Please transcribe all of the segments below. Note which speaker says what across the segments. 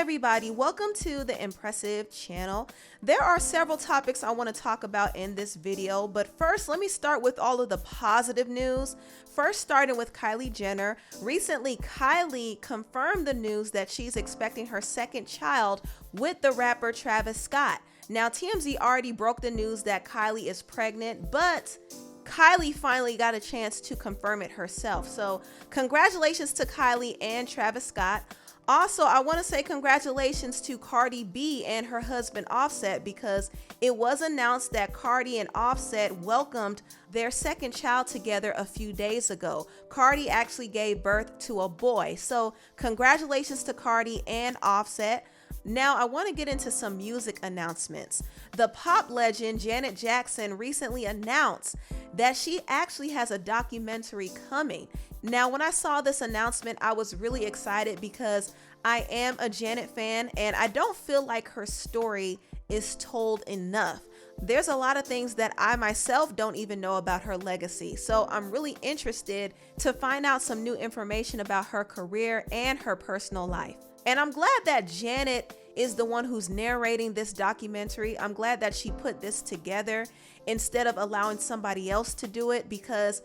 Speaker 1: everybody, welcome to the Empressive channel. There are several topics I want to talk about in this video, but first let me start with all of the positive news. First, starting with Kylie Jenner. Recently, Kylie confirmed the news that she's expecting her second child with the rapper Travis Scott. Now, TMZ already broke the news that Kylie is pregnant, but Kylie finally got a chance to confirm it herself. So congratulations to Kylie and Travis Scott. Also, I want to say congratulations to Cardi B and her husband Offset, because it was announced that Cardi and Offset welcomed their second child together a few days ago. Cardi actually gave birth to a boy. So congratulations to Cardi and Offset. Now, I want to get into some music announcements. The pop legend Janet Jackson recently announced that she actually has a documentary coming. Now, when I saw this announcement, I was really excited because I am a Janet fan and I don't feel like her story is told enough. There's a lot of things that I myself don't even know about her legacy. So I'm really interested to find out some new information about her career and her personal life. And I'm glad that Janet is the one who's narrating this documentary. I'm glad that she put this together instead of allowing somebody else to do it, because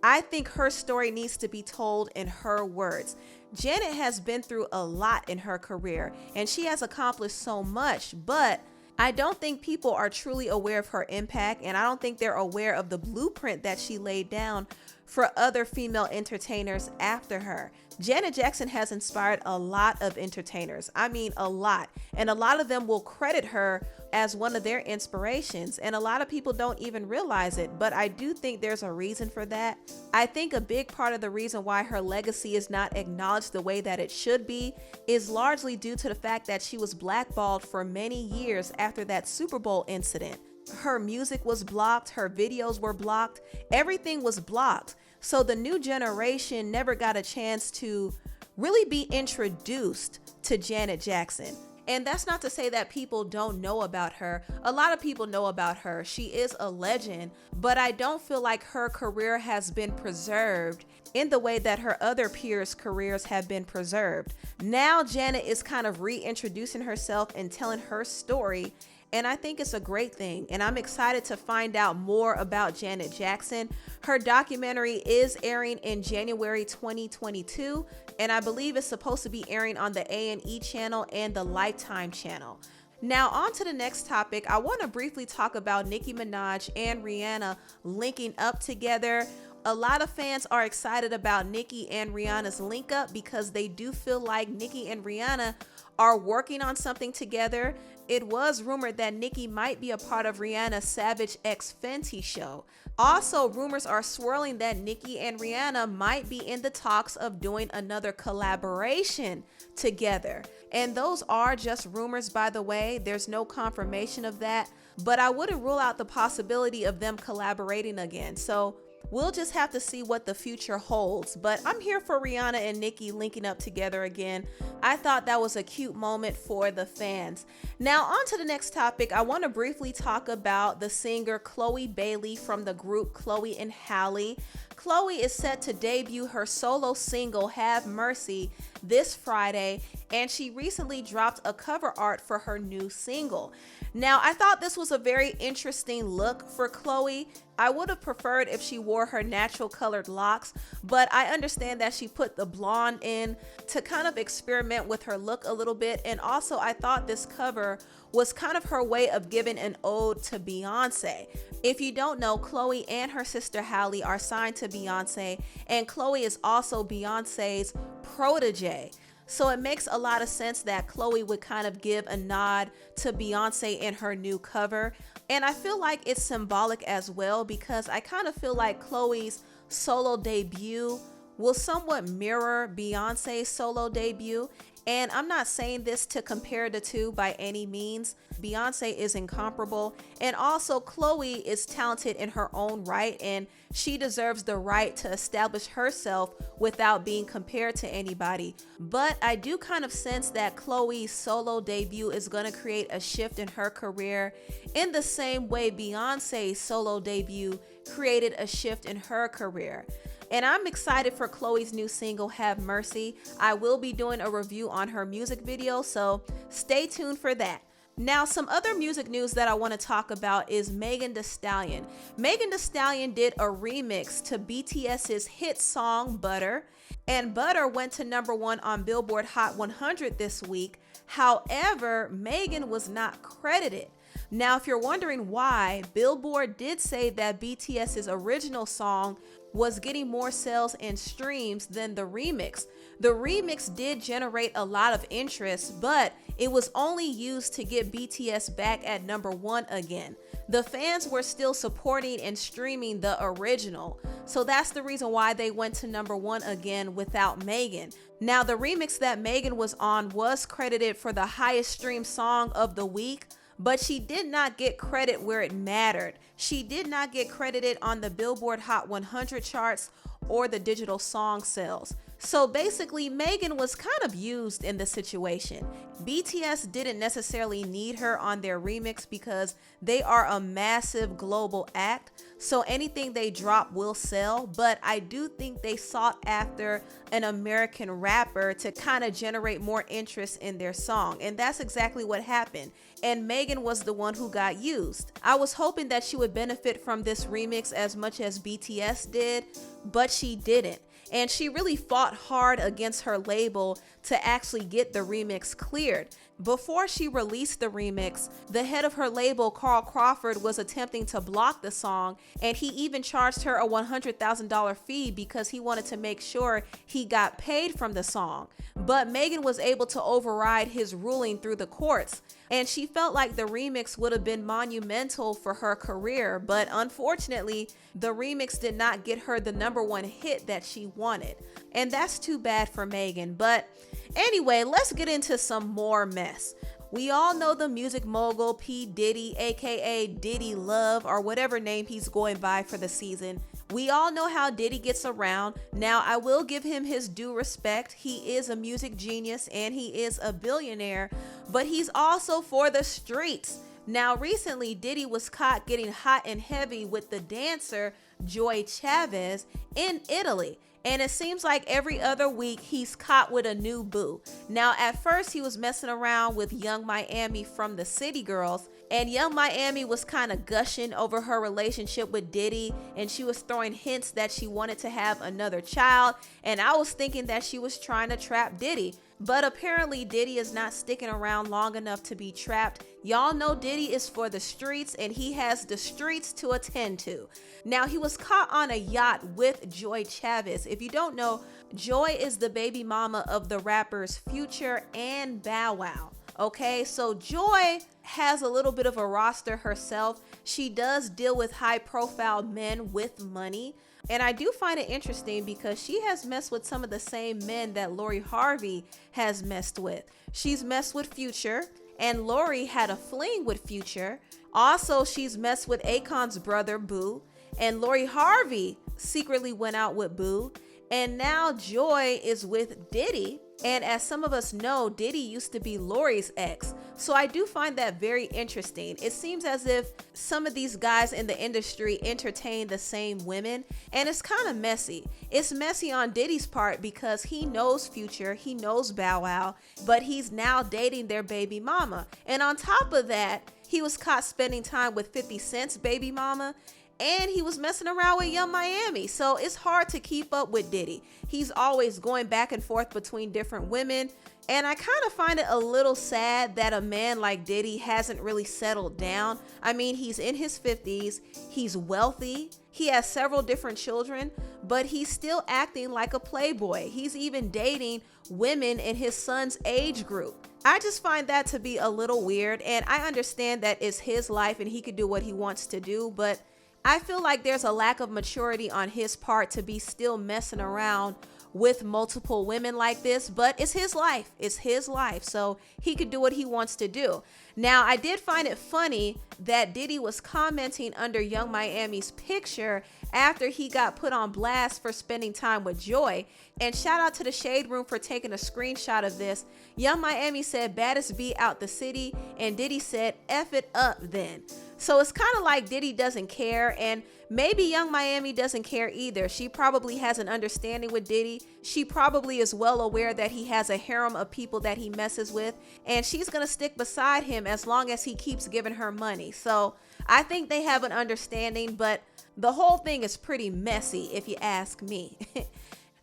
Speaker 1: I think her story needs to be told in her words. Janet has been through a lot in her career and she has accomplished so much, but I don't think people are truly aware of her impact, and I don't think they're aware of the blueprint that she laid down for other female entertainers after her. Janet Jackson has inspired a lot of entertainers. I mean, a lot. And a lot of them will credit her as one of their inspirations. And a lot of people don't even realize it. But I do think there's a reason for that. I think a big part of the reason why her legacy is not acknowledged the way that it should be is largely due to the fact that she was blackballed for many years after that Super Bowl incident. Her music was blocked, her videos were blocked, everything was blocked. So the new generation never got a chance to really be introduced to Janet Jackson. And that's not to say that people don't know about her. A lot of people know about her. She is a legend, but I don't feel like her career has been preserved in the way that her other peers' careers have been preserved. Now Janet is kind of reintroducing herself and telling her story. And I think it's a great thing. And I'm excited to find out more about Janet Jackson. Her documentary is airing in January 2022. And I believe it's supposed to be airing on the A&E channel and the Lifetime channel. Now on to the next topic. I want to briefly talk about Nicki Minaj and Rihanna linking up together. A lot of fans are excited about Nicki and Rihanna's link up because they do feel like Nicki and Rihanna are working on something together. It was rumored that Nicki might be a part of Rihanna's Savage X Fenty show. Also, rumors are swirling that Nicki and Rihanna might be in the talks of doing another collaboration together. And those are just rumors, by the way. There's no confirmation of that, but I wouldn't rule out the possibility of them collaborating again. So we'll just have to see what the future holds. But I'm here for Rihanna and Nicki linking up together again. I thought that was a cute moment for the fans. Now on to the next topic. I want to briefly talk about the singer Chloe Bailey from the group Chloe and Halle. Chloe is set to debut her solo single Have Mercy this Friday, and she recently dropped a cover art for her new single. Now, I thought this was a very interesting look for Chloe. I would have preferred if she wore her natural colored locks, but I understand that she put the blonde in to kind of experiment with her look a little bit. And also, I thought this cover was kind of her way of giving an ode to Beyonce. If you don't know, Chloe and her sister Halle are signed to Beyonce, and Chloe is also Beyonce's protege. So it makes a lot of sense that Chloe would kind of give a nod to Beyonce in her new cover. And I feel like it's symbolic as well, because I kind of feel like Chloe's solo debut will somewhat mirror Beyonce's solo debut. And I'm not saying this to compare the two by any means. Beyonce is incomparable. And also Chloe is talented in her own right, and she deserves the right to establish herself without being compared to anybody. But I do kind of sense that Chloe's solo debut is going to create a shift in her career in the same way Beyonce's solo debut created a shift in her career. And I'm excited for Chloe's new single, Have Mercy. I will be doing a review on her music video, so stay tuned for that. Now, some other music news that I want to talk about is Megan Thee Stallion. Megan Thee Stallion did a remix to BTS's hit song Butter, and Butter went to #1 on Billboard Hot 100 this week. However, Megan was not credited. Now, if you're wondering why, Billboard did say that BTS's original song was getting more sales and streams than the remix. The remix did generate a lot of interest, but it was only used to get BTS back at #1 again. The fans were still supporting and streaming the original, so that's the reason why they went to #1 again without Megan. Now, the remix that Megan was on was credited for the highest streamed song of the week, but she did not get credit where it mattered. She did not get credited on the Billboard Hot 100 charts or the digital song sales. So basically, Megan was kind of used in the situation. BTS didn't necessarily need her on their remix because they are a massive global act, so anything they drop will sell, but I do think they sought after an American rapper to kind of generate more interest in their song, and that's exactly what happened. And Megan was the one who got used. I was hoping that she would benefit from this remix as much as BTS did, but she didn't. And she really fought hard against her label to actually get the remix cleared. Before she released the remix, the head of her label, Carl Crawford, was attempting to block the song, and he even charged her a $100,000 fee because he wanted to make sure he got paid from the song. But Megan was able to override his ruling through the courts, and she felt like the remix would have been monumental for her career, but unfortunately, the remix did not get her the #1 hit that she wanted. And that's too bad for Megan. But anyway, let's get into some more mess. We all know the music mogul P. Diddy, aka Diddy Love, or whatever name he's going by for the season. We all know how Diddy gets around. Now, I will give him his due respect. He is a music genius and he is a billionaire, but he's also for the streets. Now, recently, Diddy was caught getting hot and heavy with the dancer Joie Chavis in Italy. And it seems like every other week he's caught with a new boo. Now, at first he was messing around with Young Miami from the City Girls, and Young Miami was kind of gushing over her relationship with Diddy, and she was throwing hints that she wanted to have another child, and I was thinking that she was trying to trap Diddy. But apparently Diddy is not sticking around long enough to be trapped. Y'all know Diddy is for the streets and he has the streets to attend to. Now, he was caught on a yacht with Joie Chavis. If you don't know, Joie is the baby mama of the rappers Future and Bow Wow. Okay, so Joie has a little bit of a roster herself. She does deal with high profile men with money. And I do find it interesting because she has messed with some of the same men that Lori Harvey has messed with. She's messed with Future, and Lori had a fling with Future. Also, she's messed with Akon's brother, Boo, and Lori Harvey secretly went out with Boo. And now Joie is with Diddy. And as some of us know, Diddy used to be Lori's ex. So I do find that very interesting. It seems as if some of these guys in the industry entertain the same women, and it's kind of messy. It's messy on Diddy's part because he knows Future, he knows Bow Wow, but he's now dating their baby mama. And on top of that, he was caught spending time with 50 Cent's baby mama, and he was messing around with Young Miami. So it's hard to keep up with Diddy. He's always going back and forth between different women. And I kind of find it a little sad that a man like Diddy hasn't really settled down. I mean, he's in his 50s, he's wealthy, he has several different children, but he's still acting like a playboy. He's even dating women in his son's age group. I just find that to be a little weird, and I understand that it's his life and he could do what he wants to do, but I feel like there's a lack of maturity on his part to be still messing around with multiple women like this, but it's his life. It's his life, so he could do what he wants to do. Now, I did find it funny that Diddy was commenting under Young Miami's picture after he got put on blast for spending time with Joie. And shout out to the Shade Room for taking a screenshot of this. Young Miami said, "Baddest B out the city," and Diddy said, "F it up then." So it's kind of like Diddy doesn't care, and maybe Young Miami doesn't care either. She probably has an understanding with Diddy. She probably is well aware that he has a harem of people that he messes with, and she's gonna stick beside him as long as he keeps giving her money. So I think they have an understanding, but the whole thing is pretty messy if you ask me.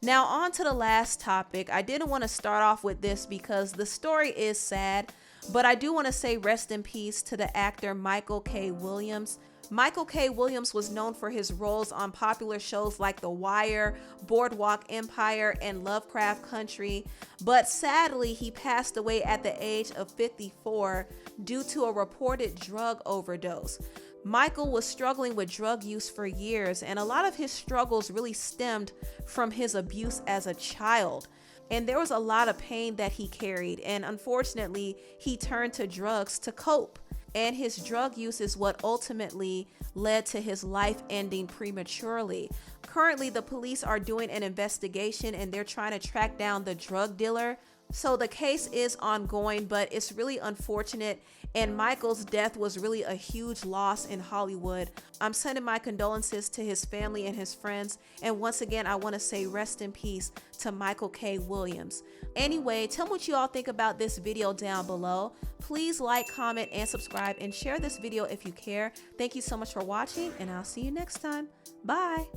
Speaker 1: Now on to the last topic. I didn't want to start off with this because the story is sad, but I do want to say rest in peace to the actor Michael K. Williams. Michael K. Williams was known for his roles on popular shows like The Wire, Boardwalk Empire, and Lovecraft Country, but sadly he passed away at the age of 54 due to a reported drug overdose. Michael was struggling with drug use for years, and a lot of his struggles really stemmed from his abuse as a child. And there was a lot of pain that he carried, and unfortunately, he turned to drugs to cope. And his drug use is what ultimately led to his life ending prematurely. Currently, the police are doing an investigation and they're trying to track down the drug dealer. So the case is ongoing, but it's really unfortunate, and Michael's death was really a huge loss in Hollywood. I'm sending my condolences to his family and his friends, and once again I want to say rest in peace to Michael K. Williams. Anyway, tell me what you all think about this video down below. Please like, comment, and subscribe, and share this video if you care. Thank you so much for watching, and I'll see you next time. Bye.